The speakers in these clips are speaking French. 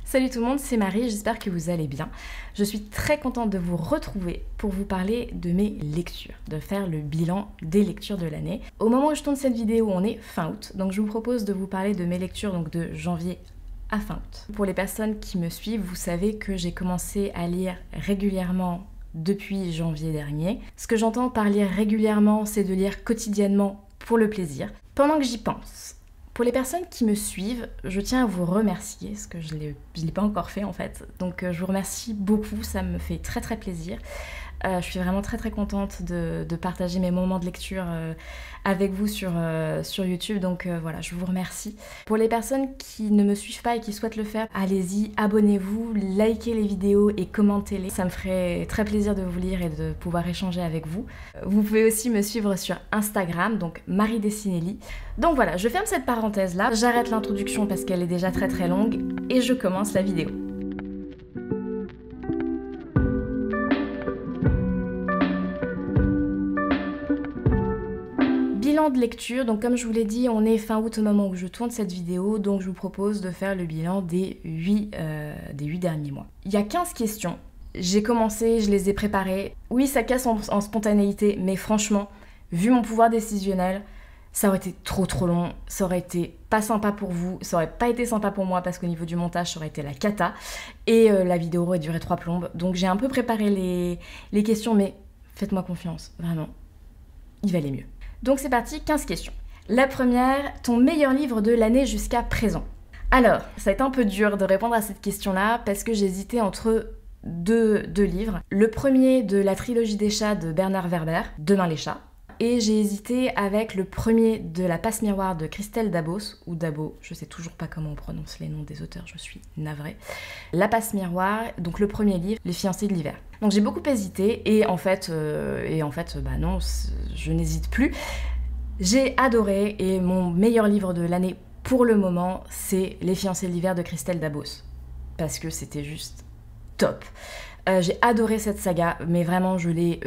Salut tout le monde, c'est Marie, j'espère que vous allez bien. Je suis très contente de vous retrouver pour vous parler de mes lectures, de faire le bilan des lectures de l'année. Au moment où je tourne cette vidéo, on est fin août, donc je vous propose de vous parler de mes lectures donc de janvier à fin août. Pour les personnes qui me suivent, vous savez que j'ai commencé à lire régulièrement depuis janvier dernier. Ce que j'entends par lire régulièrement, c'est de lire quotidiennement pour le plaisir. Pendant que j'y pense, pour les personnes qui me suivent, je tiens à vous remercier, parce que je ne l'ai pas encore fait en fait. Donc je vous remercie beaucoup, ça me fait très très plaisir. Je suis vraiment très très contente de partager mes moments de lecture avec vous sur YouTube, donc voilà, je vous remercie. Pour les personnes qui ne me suivent pas et qui souhaitent le faire, allez-y, abonnez-vous, likez les vidéos et commentez-les. Ça me ferait très plaisir de vous lire et de pouvoir échanger avec vous. Vous pouvez aussi me suivre sur Instagram, donc Marie Dessinelli. Donc voilà, je ferme cette parenthèse là, j'arrête l'introduction parce qu'elle est déjà très très longue et je commence la vidéo. Bilan de lecture, donc comme je vous l'ai dit, on est fin août au moment où je tourne cette vidéo, donc je vous propose de faire le bilan des 8 derniers mois. Il y a 15 questions, j'ai commencé, je les ai préparées. Oui, ça casse en spontanéité, mais franchement, vu mon pouvoir décisionnel, ça aurait été trop long, ça aurait été pas sympa pour vous, ça aurait pas été sympa pour moi parce qu'au niveau du montage, ça aurait été la cata, et la vidéo aurait duré 3 plombes. Donc j'ai un peu préparé les questions, mais faites-moi confiance, vraiment, il valait mieux. Donc c'est parti, 15 questions. La première, ton meilleur livre de l'année jusqu'à présent. Alors, ça a été un peu dur de répondre à cette question-là parce que j'hésitais entre deux livres. Le premier de la trilogie des chats de Bernard Werber, Demain les chats. Et j'ai hésité avec le premier de La Passe Miroir de Christelle Dabos, ou Dabo, je sais toujours pas comment on prononce les noms des auteurs, je suis navrée. La Passe Miroir, donc le premier livre, Les fiancés de l'hiver. Donc j'ai beaucoup hésité et en fait bah non, je n'hésite plus. J'ai adoré et mon meilleur livre de l'année pour le moment, c'est Les fiancés de l'hiver de Christelle Dabos. Parce que c'était juste top. J'ai adoré cette saga, mais vraiment je l'ai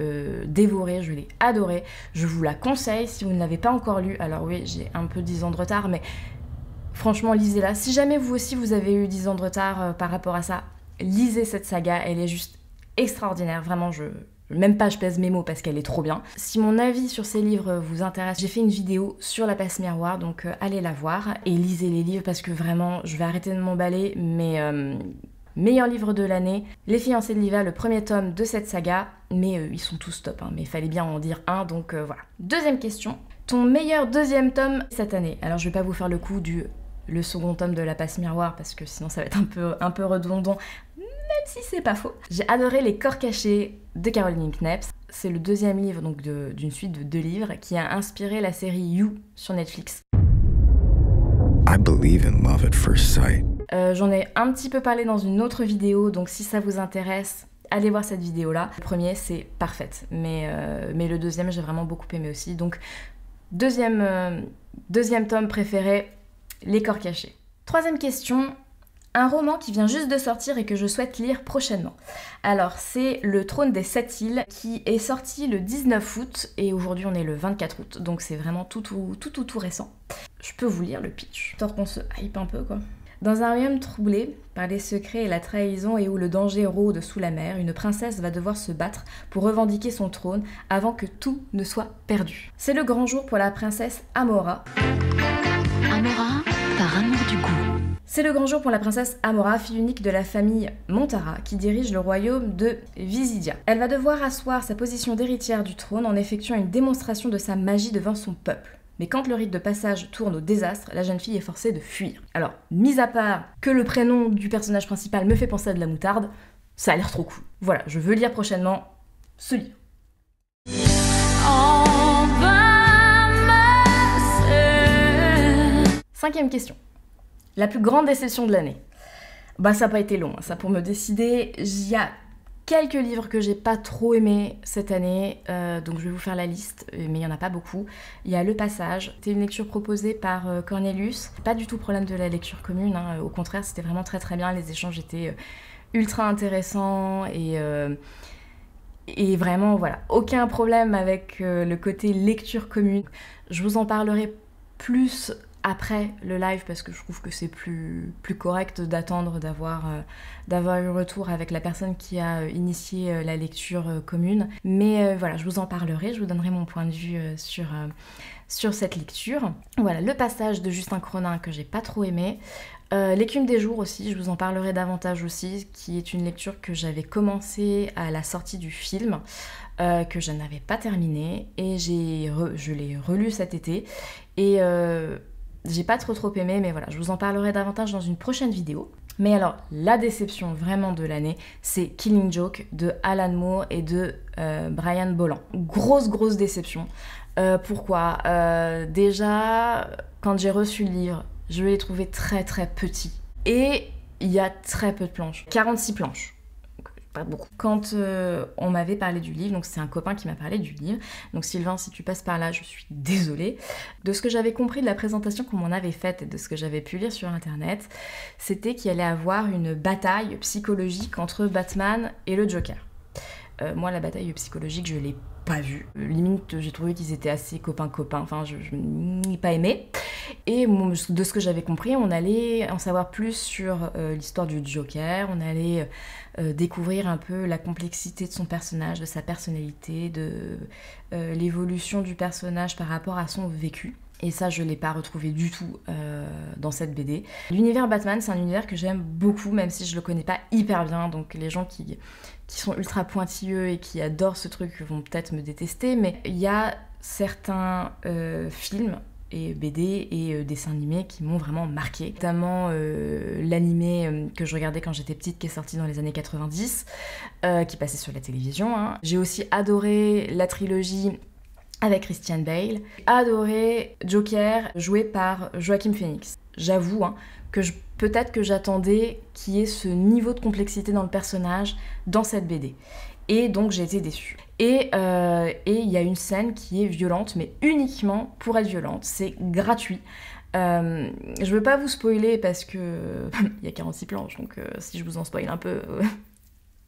dévorée, je l'ai adorée. Je vous la conseille si vous ne l'avez pas encore lue. Alors oui, j'ai un peu 10 ans de retard, mais franchement lisez-la. Si jamais vous aussi vous avez eu 10 ans de retard par rapport à ça, lisez cette saga, elle est juste extraordinaire. Vraiment, même pas je pèse mes mots parce qu'elle est trop bien. Si mon avis sur ces livres vous intéresse, j'ai fait une vidéo sur La Passe Miroir, donc allez la voir et lisez les livres parce que vraiment, je vais arrêter de m'emballer, mais... meilleur livre de l'année, Les fiancés de l'hiver, le premier tome de cette saga, mais ils sont tous top, hein, mais il fallait bien en dire un, donc voilà. Deuxième question, ton meilleur deuxième tome cette année. Alors je vais pas vous faire le coup le second tome de La Passe Miroir, parce que sinon ça va être un peu redondant, même si c'est pas faux. J'ai adoré Les corps cachés de Caroline Kneps. C'est le deuxième livre donc d'une suite de 2 livres qui a inspiré la série You sur Netflix. I believe in love at first sight. J'en ai un petit peu parlé dans une autre vidéo, donc si ça vous intéresse, allez voir cette vidéo-là. Le premier, c'est parfaite, mais le deuxième, j'ai vraiment beaucoup aimé aussi. Donc, deuxième tome préféré, Les corps cachés. Troisième question, un roman qui vient juste de sortir et que je souhaite lire prochainement. Alors, c'est Le Trône des 7 îles qui est sorti le 19 août et aujourd'hui on est le 24 août, donc c'est vraiment tout récent. Je peux vous lire le pitch, histoire qu'on se hype un peu quoi. Dans un royaume troublé par les secrets et la trahison et où le danger rôde sous la mer, une princesse va devoir se battre pour revendiquer son trône avant que tout ne soit perdu. C'est le grand jour pour la princesse Amora. Amora, par amour du goût. C'est le grand jour pour la princesse Amora, fille unique de la famille Montara, qui dirige le royaume de Visidia. Elle va devoir asseoir sa position d'héritière du trône en effectuant une démonstration de sa magie devant son peuple. Mais quand le rite de passage tourne au désastre, la jeune fille est forcée de fuir. Alors, mis à part que le prénom du personnage principal me fait penser à de la moutarde, ça a l'air trop cool. Voilà, je veux lire prochainement ce livre. Cinquième question. La plus grande déception de l'année. Bah ça n'a pas été long, ça pour me décider. Il y a quelques livres que j'ai pas trop aimés cette année, donc je vais vous faire la liste, mais il n'y en a pas beaucoup. Il y a Le Passage, c'était une lecture proposée par Cornelius. Pas du tout problème de la lecture commune, hein. Au contraire c'était vraiment très bien, les échanges étaient ultra intéressants et vraiment voilà, aucun problème avec le côté lecture commune. Je vous en parlerai plus après le live parce que je trouve que c'est plus correct d'attendre d'avoir eu le retour avec la personne qui a initié la lecture commune. Mais voilà, je vous en parlerai, je vous donnerai mon point de vue sur cette lecture. Voilà, le passage de Justin Cronin que j'ai pas trop aimé. L'écume des jours aussi, je vous en parlerai davantage aussi, qui est une lecture que j'avais commencé à la sortie du film, que je n'avais pas terminé, et je l'ai relu cet été, et j'ai pas trop aimé, mais voilà, je vous en parlerai davantage dans une prochaine vidéo. Mais alors, la déception vraiment de l'année, c'est Killing Joke de Alan Moore et de Brian Bolland. Grosse déception. Pourquoi déjà, quand j'ai reçu le livre, je l'ai trouvé très petit. Et il y a très peu de planches. 46 planches. Pas beaucoup. Quand on m'avait parlé du livre, donc c'est un copain qui m'a parlé du livre, donc Sylvain, si tu passes par là, je suis désolée. De ce que j'avais compris de la présentation qu'on m'en avait faite et de ce que j'avais pu lire sur internet, c'était qu'il allait avoir une bataille psychologique entre Batman et le Joker. Moi, la bataille psychologique, je l'ai pas vue. Limite, j'ai trouvé qu'ils étaient assez copains-copains, enfin, je n'ai pas aimé. Et de ce que j'avais compris, on allait en savoir plus sur l'histoire du Joker, on allait découvrir un peu la complexité de son personnage, de sa personnalité, de l'évolution du personnage par rapport à son vécu. Et ça, je ne l'ai pas retrouvé du tout dans cette BD. L'univers Batman, c'est un univers que j'aime beaucoup, même si je le connais pas hyper bien. Donc les gens qui sont ultra pointilleux et qui adorent ce truc vont peut-être me détester. Mais il y a certains films et BD et dessins animés qui m'ont vraiment marqué. Notamment l'animé que je regardais quand j'étais petite, qui est sorti dans les années 90, qui passait sur la télévision. Hein. J'ai aussi adoré la trilogie avec Christian Bale. Adoré Joker, joué par Joaquin Phoenix. J'avoue que peut-être que j'attendais qu'il y ait ce niveau de complexité dans le personnage dans cette BD. Et donc j'ai été déçue. Et il y a une scène qui est violente, mais uniquement pour être violente. C'est gratuit. Je veux pas vous spoiler parce que il y a 46 planches, donc si je vous en spoil un peu...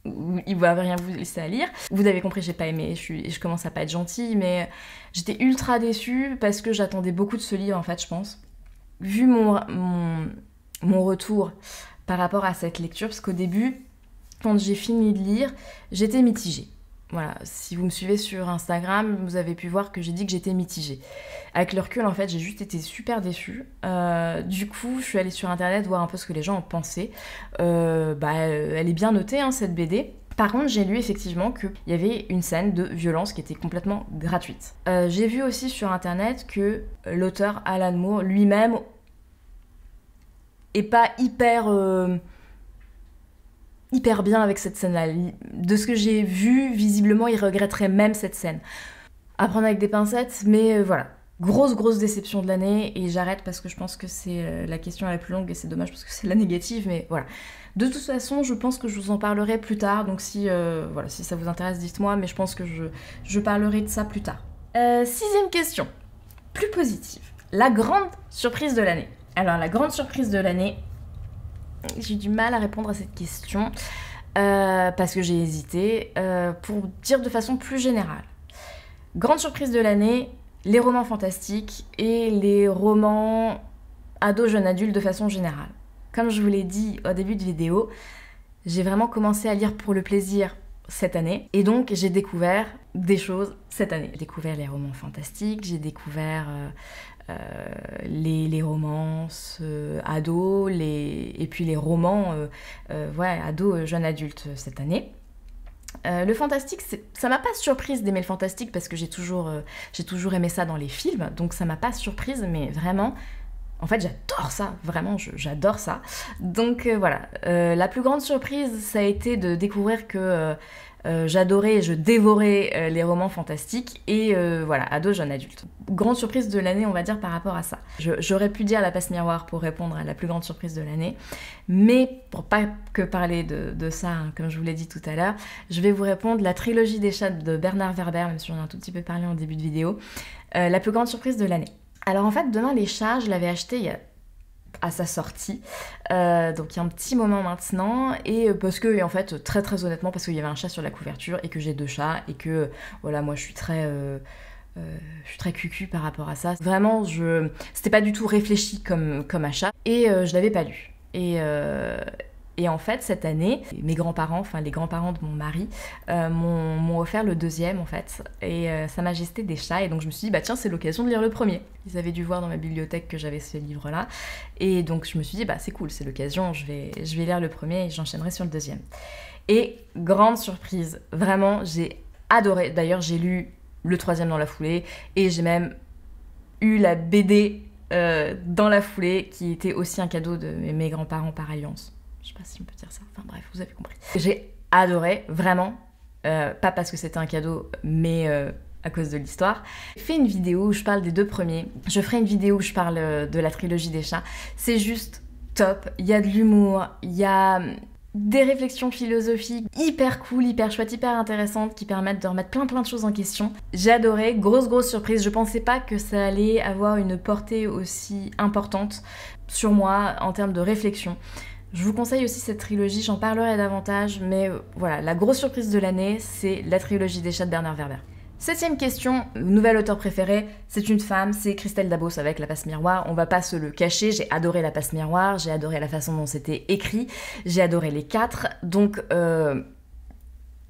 il va rien vous laisser à lire. Vous avez compris, j'ai pas aimé, je commence à pas être gentille, mais j'étais ultra déçue parce que j'attendais beaucoup de ce livre en fait, je pense. Vu mon retour par rapport à cette lecture, parce qu'au début, quand j'ai fini de lire, j'étais mitigée. Voilà, si vous me suivez sur Instagram, vous avez pu voir que j'ai dit que j'étais mitigée. Avec le recul, en fait, j'ai juste été super déçue. Du coup, je suis allée sur internet voir un peu ce que les gens en pensaient. Elle est bien notée, hein, cette BD. Par contre, j'ai lu effectivement qu'il y avait une scène de violence qui était complètement gratuite. J'ai vu aussi sur internet que l'auteur Alan Moore lui-même est pas hyper bien avec cette scène-là. De ce que j'ai vu, visiblement, il regretterait même cette scène. À prendre avec des pincettes, mais voilà. Grosse déception de l'année, et j'arrête parce que je pense que c'est la question la plus longue, et c'est dommage parce que c'est la négative, mais voilà. De toute façon, je pense que je vous en parlerai plus tard, donc si ça vous intéresse, dites-moi, mais je pense que je parlerai de ça plus tard. 6e question, plus positive. La grande surprise de l'année. Alors, la grande surprise de l'année... J'ai du mal à répondre à cette question parce que j'ai hésité. Pour dire de façon plus générale, grande surprise de l'année, les romans fantastiques et les romans ados, jeunes adultes de façon générale. Comme je vous l'ai dit au début de vidéo, j'ai vraiment commencé à lire pour le plaisir cette année, et donc j'ai découvert des choses cette année. J'ai découvert les romans fantastiques, j'ai découvert les romances ados, et puis les romans ados, jeunes adultes cette année. Le fantastique, ça m'a pas surprise d'aimer le fantastique parce que j'ai toujours aimé ça dans les films, donc ça m'a pas surprise, mais vraiment, en fait j'adore ça, vraiment j'adore ça. Donc voilà, la plus grande surprise, ça a été de découvrir que j'adorais et je dévorais les romans fantastiques, et voilà, ados, jeunes adultes. Grande surprise de l'année, on va dire, par rapport à ça. J'aurais pu dire La Passe Miroir pour répondre à la plus grande surprise de l'année, mais pour pas que parler de ça, hein, comme je vous l'ai dit tout à l'heure, je vais vous répondre la trilogie des chats de Bernard Werber, même si j'en ai un tout petit peu parlé en début de vidéo, la plus grande surprise de l'année. Alors en fait, Demain les chats, je l'avais acheté à sa sortie, donc il y a un petit moment maintenant, et parce que, en fait, très honnêtement, parce qu'il y avait un chat sur la couverture, et que j'ai 2 chats, et que, voilà, moi je suis très Je suis très cucu par rapport à ça. Vraiment, c'était pas du tout réfléchi comme achat. Et je l'avais pas lu. Et en fait, cette année, mes grands-parents, enfin les grands-parents de mon mari, m'ont offert le deuxième en fait. Et Sa Majesté des chats. Et donc je me suis dit, bah tiens, c'est l'occasion de lire le premier. Ils avaient dû voir dans ma bibliothèque que j'avais ce livre-là. Et donc je me suis dit, bah c'est cool, c'est l'occasion, je vais lire le premier et j'enchaînerai sur le deuxième. Et grande surprise, vraiment, j'ai adoré. D'ailleurs, j'ai lu le troisième dans la foulée, et j'ai même eu la BD dans la foulée, qui était aussi un cadeau de mes grands-parents par alliance. Je sais pas si on peut dire ça, enfin bref, vous avez compris. J'ai adoré, vraiment, pas parce que c'était un cadeau, mais à cause de l'histoire. Je fais une vidéo où je parle des 2 premiers, je ferai une vidéo où je parle de la trilogie des chats. C'est juste top, il y a de l'humour, il y a des réflexions philosophiques hyper cool, hyper chouettes, hyper intéressantes qui permettent de remettre plein de choses en question. J'ai adoré, grosse surprise, je pensais pas que ça allait avoir une portée aussi importante sur moi en termes de réflexion. Je vous conseille aussi cette trilogie, j'en parlerai davantage, mais voilà, la grosse surprise de l'année, c'est la trilogie des chats de Bernard Werber. 7ème question, nouvel auteur préféré, c'est une femme, c'est Christelle Dabos avec La Passe Miroir. On va pas se le cacher, j'ai adoré La Passe Miroir, j'ai adoré la façon dont c'était écrit, j'ai adoré les 4, donc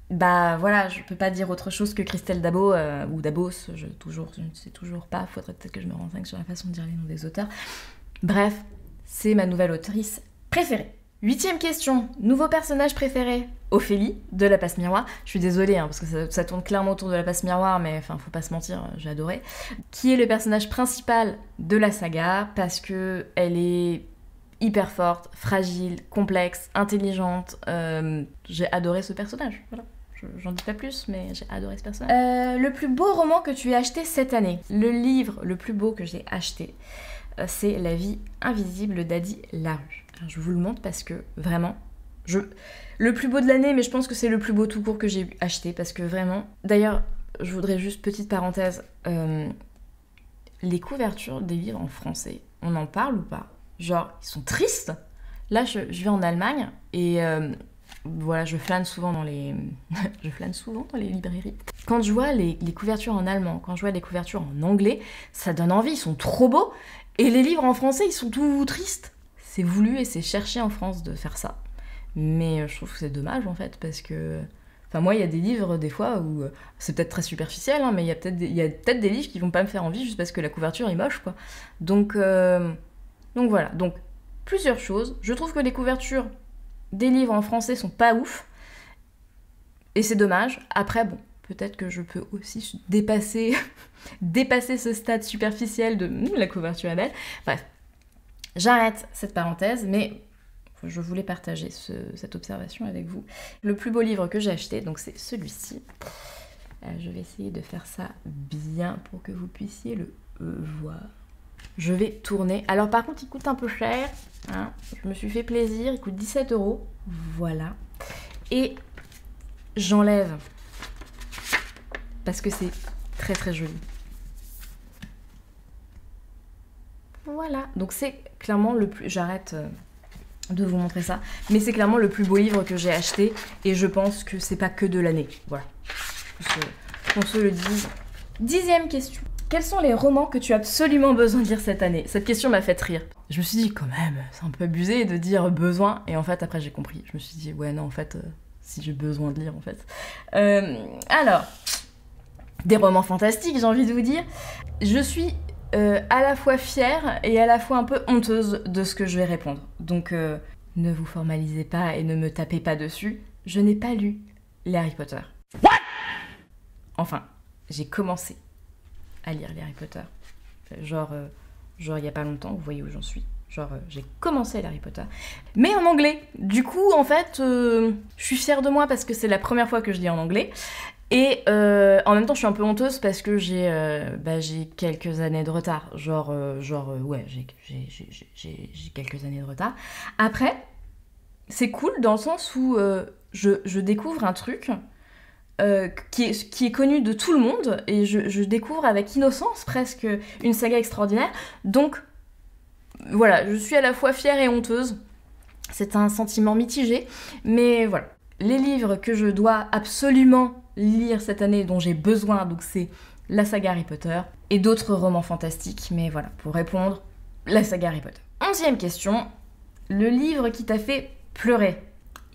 bah voilà, je peux pas dire autre chose que Christelle Dabos ou Dabos, je ne sais toujours pas, faudrait peut-être que je me renseigne sur la façon de dire les noms des auteurs. Bref, c'est ma nouvelle autrice préférée. 8ème question, nouveau personnage préféré, Ophélie, de La Passe Miroir. Je suis désolée, parce que ça tourne clairement autour de La Passe Miroir, mais enfin, faut pas se mentir, j'ai adoré. Qui est le personnage principal de la saga, parce que elle est hyper forte, fragile, complexe, intelligente. J'ai adoré ce personnage, voilà. J'en dis pas plus, mais j'ai adoré ce personnage. Le plus beau roman que tu aies acheté cette année. Le livre le plus beau que j'ai acheté, c'est La vie invisible d'Adi Larue. Alors, je vous le montre parce que vraiment, le plus beau de l'année, mais je pense que c'est le plus beau tout court que j'ai acheté parce que vraiment. D'ailleurs, je voudrais juste petite parenthèse, les couvertures des livres en français, on en parle ou pas? Genre, ils sont tristes. Là, je vais en Allemagne et voilà, je flâne souvent dans les librairies. Quand je vois les couvertures en allemand, quand je vois les couvertures en anglais, ça donne envie, ils sont trop beaux. Et les livres en français, ils sont tout tristes. C'est voulu et c'est cherché en France de faire ça. Mais je trouve que c'est dommage en fait, parce que... Enfin moi, il y a des livres des fois où... C'est peut-être très superficiel, mais il y a peut-être des livres qui vont pas me faire envie juste parce que la couverture est moche, quoi. Donc voilà. Donc, plusieurs choses. Je trouve que les couvertures des livres en français sont pas ouf. Et c'est dommage. Après, bon, peut-être que je peux aussi dépasser ce stade superficiel de la couverture est belle. Bref. J'arrête cette parenthèse, mais je voulais partager cette observation avec vous. Le plus beau livre que j'ai acheté, donc c'est celui-ci. Je vais essayer de faire ça bien pour que vous puissiez le voir. Je vais tourner. Alors par contre, il coûte un peu cher. Je me suis fait plaisir, il coûte 17 €. Voilà. Et j'enlève parce que c'est très joli. Voilà, donc c'est clairement le plus... J'arrête de vous montrer ça, mais c'est clairement le plus beau livre que j'ai acheté, et je pense que c'est pas que de l'année. Voilà, qu'on se le dise. 10e question. Quels sont les romans que tu as absolument besoin de lire cette année? Cette question m'a fait rire. Je me suis dit, quand même, c'est un peu abusé de dire besoin, et en fait, après j'ai compris. Je me suis dit, ouais, non, en fait, si j'ai besoin de lire, en fait. Alors, des romans fantastiques, j'ai envie de vous dire. Je suis... à la fois fière et à la fois un peu honteuse de ce que je vais répondre. Donc ne vous formalisez pas et ne me tapez pas dessus. Je n'ai pas lu les Harry Potter. What? Enfin, j'ai commencé à lire les Harry Potter. Genre il y a pas longtemps, vous voyez où j'en suis. J'ai commencé les Harry Potter. Mais en anglais. Du coup, en fait, je suis fière de moi parce que c'est la première fois que je lis en anglais. Et en même temps, je suis un peu honteuse parce que j'ai quelques années de retard. Ouais, j'ai quelques années de retard. Après, c'est cool dans le sens où je découvre un truc qui est connu de tout le monde et je découvre avec innocence presque une saga extraordinaire. Donc, voilà, je suis à la fois fière et honteuse. C'est un sentiment mitigé, mais voilà. Les livres que je dois absolument lire cette année, dont j'ai besoin, donc c'est la saga Harry Potter et d'autres romans fantastiques, mais voilà, pour répondre, la saga Harry Potter. 11e question, le livre qui t'a fait pleurer.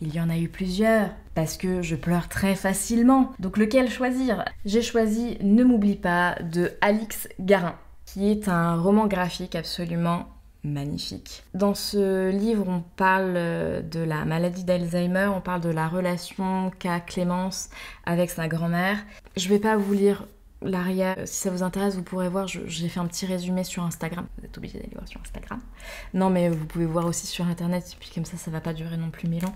Il y en a eu plusieurs, parce que je pleure très facilement. Donc lequel choisir? J'ai choisi Ne m'oublie pas de Alix Garin, qui est un roman graphique absolument magnifique. Dans ce livre, on parle de la maladie d'Alzheimer, on parle de la relation qu'a Clémence avec sa grand-mère. Je vais pas vous lire l'arrière, si ça vous intéresse, vous pourrez voir, j'ai fait un petit résumé sur Instagram. Vous êtes obligés d'aller voir sur Instagram. Non, mais vous pouvez voir aussi sur Internet, et puis comme ça va pas durer non plus 1000 ans.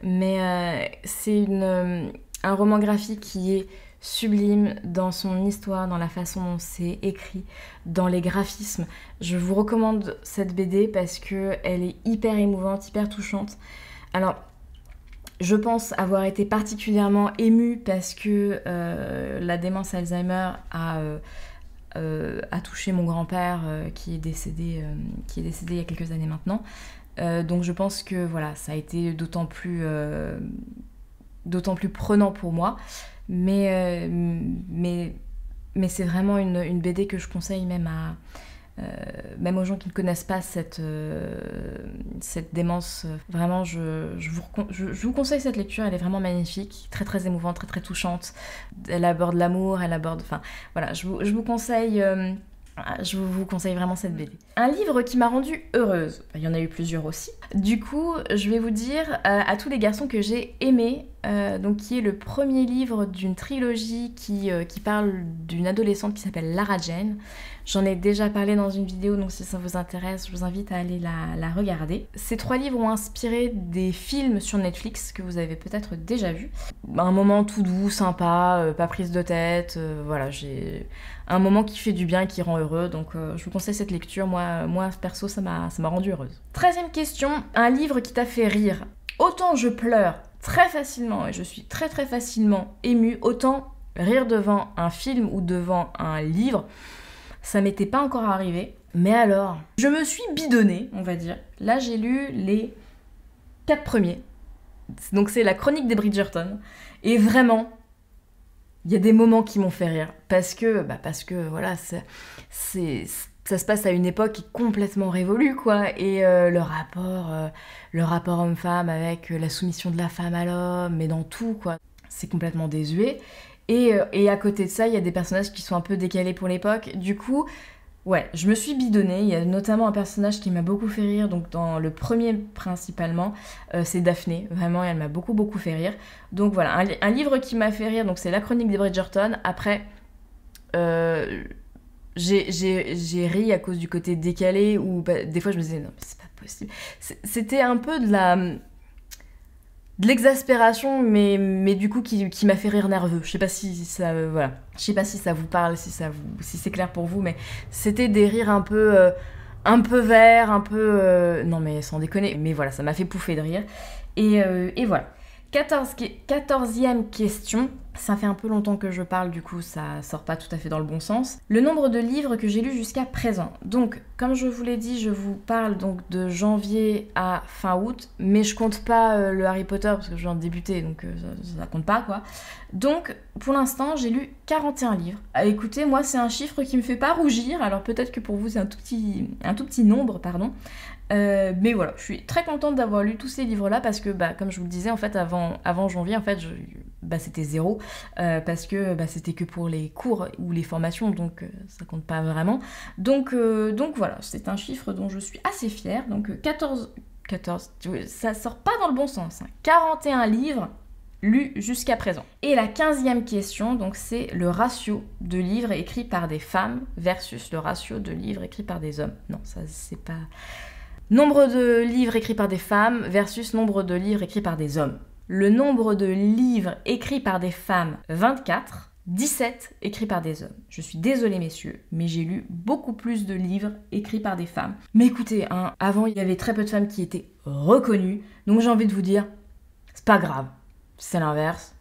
Mais c'est un roman graphique qui est sublime dans son histoire, dans la façon dont c'est écrit, dans les graphismes. Je vous recommande cette BD parce qu'elle est hyper émouvante, hyper touchante. Alors, je pense avoir été particulièrement émue parce que la démence Alzheimer a touché mon grand-père qui est décédé il y a quelques années maintenant. Donc je pense que voilà, ça a été d'autant plus prenant pour moi. Mais c'est vraiment une BD que je conseille même même aux gens qui ne connaissent pas cette démence. Vraiment, je vous conseille cette lecture, elle est vraiment magnifique, très très émouvante, très très touchante. Elle aborde l'amour, elle aborde... Enfin, voilà, je vous conseille vraiment cette BD. Un livre qui m'a rendue heureuse, il y en a eu plusieurs aussi. Du coup, je vais vous dire à tous les garçons que j'ai aimé, donc qui est le premier livre d'une trilogie qui parle d'une adolescente qui s'appelle Lara Jane. J'en ai déjà parlé dans une vidéo, donc si ça vous intéresse, je vous invite à aller la regarder. Ces 3 livres ont inspiré des films sur Netflix que vous avez peut-être déjà vus. Un moment tout doux, sympa, pas prise de tête, voilà, j'ai un moment qui fait du bien, qui rend heureux, donc je vous conseille cette lecture. Moi perso, ça m'a rendue heureuse. 13e question, un livre qui t'a fait rire. Autant je pleure très facilement et je suis très très facilement émue, autant rire devant un film ou devant un livre, ça m'était pas encore arrivé. Mais alors, je me suis bidonnée, on va dire. Là, j'ai lu les 4 premiers. Donc c'est la chronique des Bridgerton. Et vraiment, il y a des moments qui m'ont fait rire. Parce que voilà, ça se passe à une époque complètement révolue, quoi. Et le rapport homme-femme avec la soumission de la femme à l'homme, mais dans tout, quoi. C'est complètement désuet. Et à côté de ça, il y a des personnages qui sont un peu décalés pour l'époque. Du coup, ouais, je me suis bidonnée. Il y a notamment un personnage qui m'a beaucoup fait rire. Donc dans le premier principalement, c'est Daphné. Vraiment, elle m'a beaucoup fait rire. Donc voilà, un livre qui m'a fait rire, donc c'est La Chronique des Bridgerton. Après, j'ai ri à cause du côté décalé où des fois je me disais non mais c'est pas possible. C'était un peu de l'exaspération, mais du coup qui m'a fait rire nerveux. Je sais pas si ça voilà. Je sais pas si ça vous parle, si c'est clair pour vous, mais c'était des rires un peu verts, un peu non mais sans déconner, mais voilà, ça m'a fait pouffer de rire. Et voilà. 14e question. Ça fait un peu longtemps que je parle, du coup ça sort pas tout à fait dans le bon sens. Le nombre de livres que j'ai lus jusqu'à présent. Donc, comme je vous l'ai dit, je vous parle donc de janvier à fin août, mais je compte pas le Harry Potter parce que je viens de débuter, donc ça compte pas, quoi. Donc, pour l'instant, j'ai lu 41 livres. Écoutez, moi c'est un chiffre qui me fait pas rougir, alors peut-être que pour vous c'est un tout petit nombre, pardon. Mais voilà, je suis très contente d'avoir lu tous ces livres-là parce que, comme je vous le disais, en fait, avant janvier, en fait, c'était 0 parce que c'était que pour les cours ou les formations, donc ça compte pas vraiment. Donc voilà, c'est un chiffre dont je suis assez fière. Donc 14, ça sort pas dans le bon sens. 41 livres lus jusqu'à présent. Et la 15e question, donc c'est le ratio de livres écrits par des femmes versus le ratio de livres écrits par des hommes. Non, ça c'est pas... Nombre de livres écrits par des femmes versus nombre de livres écrits par des hommes. Le nombre de livres écrits par des femmes, 24, 17 écrits par des hommes. Je suis désolée messieurs, mais j'ai lu beaucoup plus de livres écrits par des femmes. Mais écoutez, avant il y avait très peu de femmes qui étaient reconnues, donc j'ai envie de vous dire, c'est pas grave, c'est l'inverse,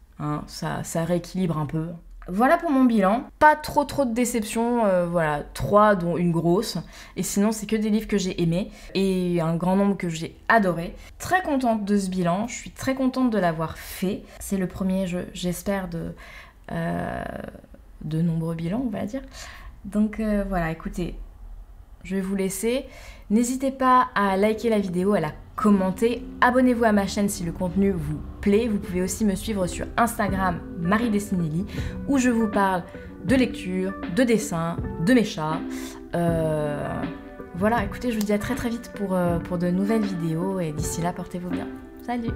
ça rééquilibre un peu. Voilà pour mon bilan, pas trop de déceptions, voilà, 3 dont une grosse, et sinon c'est que des livres que j'ai aimés, et un grand nombre que j'ai adoré. Très contente de ce bilan, je suis très contente de l'avoir fait. C'est le premier, j'espère, de nombreux bilans, on va dire. Donc voilà, écoutez, je vais vous laisser. N'hésitez pas à liker la vidéo, à la commenter. Abonnez-vous à ma chaîne si le contenu vous plaît. Vous pouvez aussi me suivre sur Instagram, Marie Destinelli, où je vous parle de lecture, de dessin, de mes chats. Voilà, écoutez, je vous dis à très vite pour de nouvelles vidéos et d'ici là, portez-vous bien. Salut!